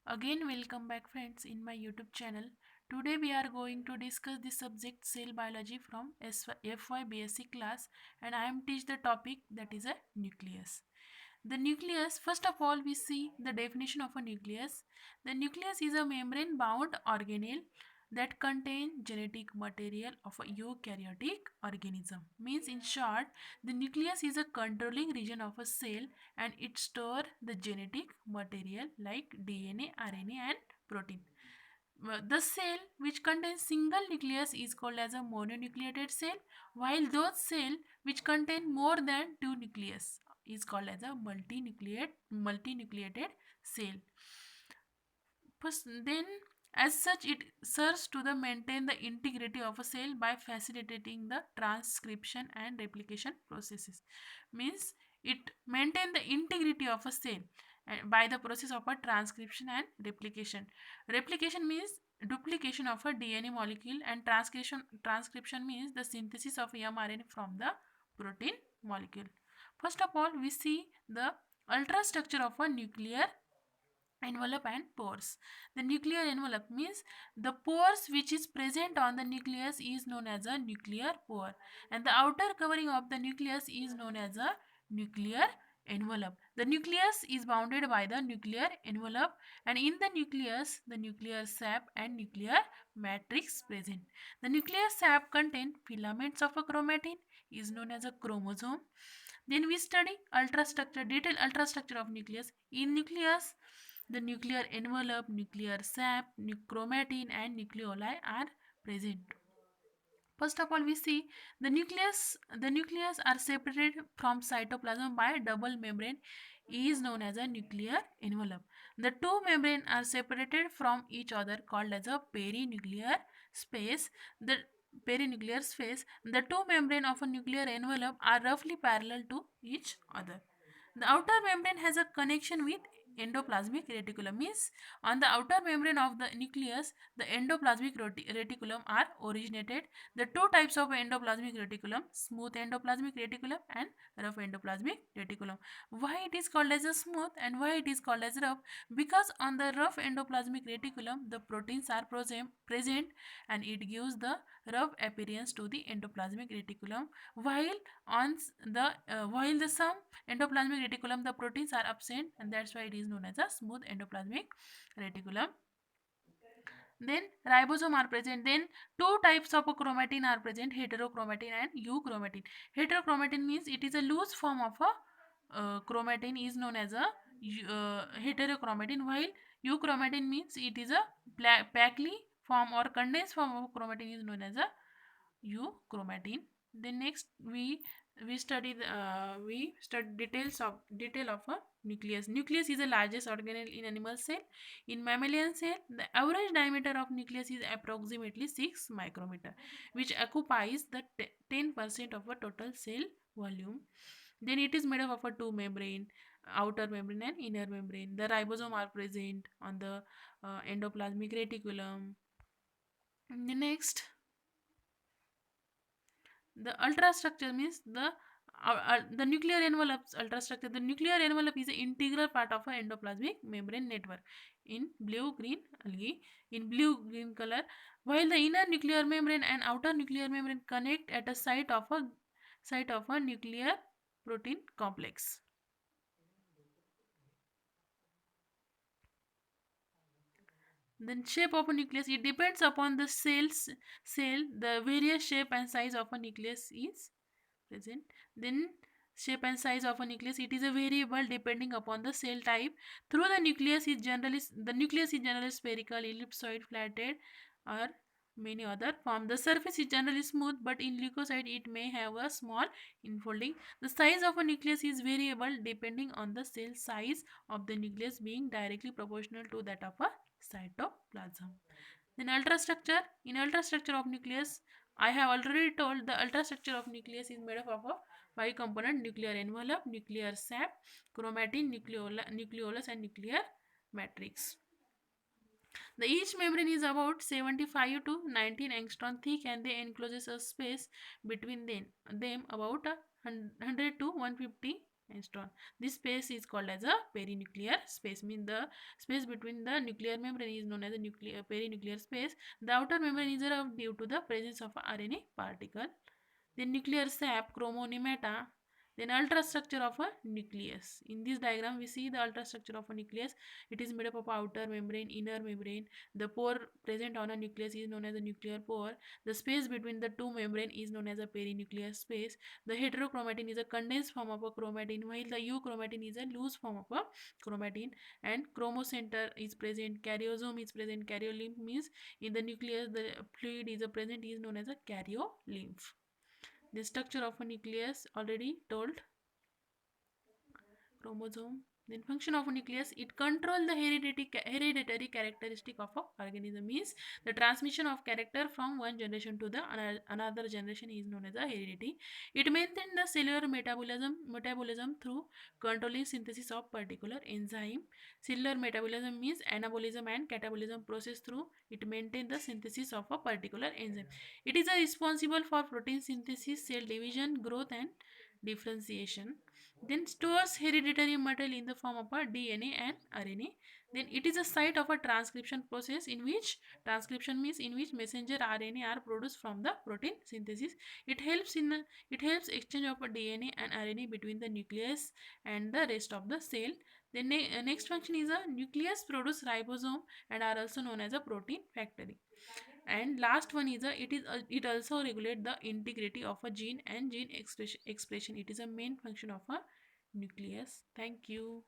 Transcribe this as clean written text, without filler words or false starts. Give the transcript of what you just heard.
Again, welcome back, friends, in my YouTube channel. Today, we are going to discuss the subject cell biology from FY BSc class, and I am teach the topic that is a nucleus. The nucleus, first of all, we see the definition of a nucleus. The nucleus is a membrane bound organelle that contain genetic material of a eukaryotic organism. Means, in short, the nucleus is a controlling region of a cell and it store the genetic material like DNA, RNA and protein. The cell which contains single nucleus is called as a mononucleated cell, while those cell which contain more than two nucleus is called as a multinucleated cell. Then, as such, it serves to maintain the integrity of a cell by facilitating the transcription and replication processes. Means it maintain the integrity of a cell by the process of a transcription and replication. Replication means duplication of a DNA molecule, and transcription means the synthesis of mRNA from the protein molecule. First of all, we see the ultrastructure of a nuclear envelope and pores. The nuclear envelope means the pores which is present on the nucleus is known as a nuclear pore, and the outer covering of the nucleus is known as a nuclear envelope. The nucleus is bounded by the nuclear envelope, and in the nucleus the nuclear sap and nuclear matrix present. The nuclear sap contain filaments of a chromatin is known as a chromosome. Then we study ultrastructure, detailed ultrastructure of nucleus. In nucleus, the nuclear envelope, nuclear sap, chromatin and nucleoli are present. First of all, we see the nucleus. The nucleus are separated from cytoplasm by a double membrane is known as a nuclear envelope. The two membranes are separated from each other called as a perinuclear space. The perinuclear space. The two membranes of a nuclear envelope are roughly parallel to each other. The outer membrane has a connection with endoplasmic reticulum. Means on the outer membrane of the nucleus, the endoplasmic reticulum are originated. The two types of endoplasmic reticulum, smooth endoplasmic reticulum and rough endoplasmic reticulum. Why it is called as a smooth and why it is called as rough? Because on the rough endoplasmic reticulum, the proteins are present and it gives the rough appearance to the endoplasmic reticulum, while on while the some endoplasmic reticulum the proteins are absent, and that's why it is known as a smooth endoplasmic reticulum. Then ribosome are present. Then two types of chromatin are present, heterochromatin and euchromatin. Heterochromatin means it is a loose form of a chromatin is known as a heterochromatin, while euchromatin means it is a packly form or condensed form of chromatin is known as a euchromatin. Then next we study detail of a nucleus. Nucleus is the largest organelle in animal cell. In mammalian cell, the average diameter of nucleus is approximately 6 micrometer, which occupies the 10% of a total cell volume. Then it is made up of a two membrane, outer membrane and inner membrane. The ribosome are present on the endoplasmic reticulum. The next, the ultrastructure means the nuclear envelope's ultrastructure. The nuclear envelope is an integral part of an endoplasmic membrane network in blue-green algae in blue-green color, while the inner nuclear membrane and outer nuclear membrane connect at a site of a nuclear protein complex. Then shape of a nucleus, it depends upon the cell. The various shape and size of a nucleus is present. Then shape and size of a nucleus, it is a variable depending upon the cell type. Through the nucleus is generally spherical, ellipsoid, flatted or many other form. The surface is generally smooth, but in leukocyte it may have a small infolding. The size of a nucleus is variable depending on the cell size of the nucleus being directly proportional to that of a cytoplasm. Then ultrastructure. In ultrastructure of nucleus, I have already told the ultrastructure of nucleus is made up of a five component: nuclear envelope, nuclear sap, chromatin, nucleolus and nuclear matrix. The each membrane is about 75 to 19 angstrom thick, and they encloses a space between them about 100 to 150 angstrom. This space is called as a perinuclear space. Means the space between the nuclear membrane is known as a nuclear perinuclear space. The outer membrane is due to the presence of a RNA particle. Then nuclear sap, chromonemata, then ultrastructure of a nucleus. In this diagram, we see the ultrastructure of a nucleus. It is made up of outer membrane, inner membrane. The pore present on a nucleus is known as a nuclear pore. The space between the two membrane is known as a perinuclear space. The heterochromatin is a condensed form of a chromatin, while the euchromatin is a loose form of a chromatin. And chromocenter is present, karyosome is present. Karyolymph means in the nucleus the fluid is present is known as a karyolymph. The structure of a nucleus already told. Chromosome. Then function of a nucleus, it control the hereditary characteristic of a organism. Means the transmission of character from one generation to the another generation is known as a heredity. It maintains the cellular metabolism through controlling synthesis of particular enzyme. Cellular metabolism means anabolism and catabolism process through it maintains the synthesis of a particular enzyme. It is responsible for protein synthesis, cell division, growth and differentiation. Then stores hereditary material in the form of a DNA and RNA. Then it is a site of a transcription process in which transcription means in which messenger RNA are produced from the protein synthesis. It helps exchange of a DNA and RNA between the nucleus and the rest of the cell. The next function is a nucleus produce ribosome and are also known as a protein factory. And last one is it also regulate the integrity of a gene and gene expression. It is a main function of a nucleus. Thank you.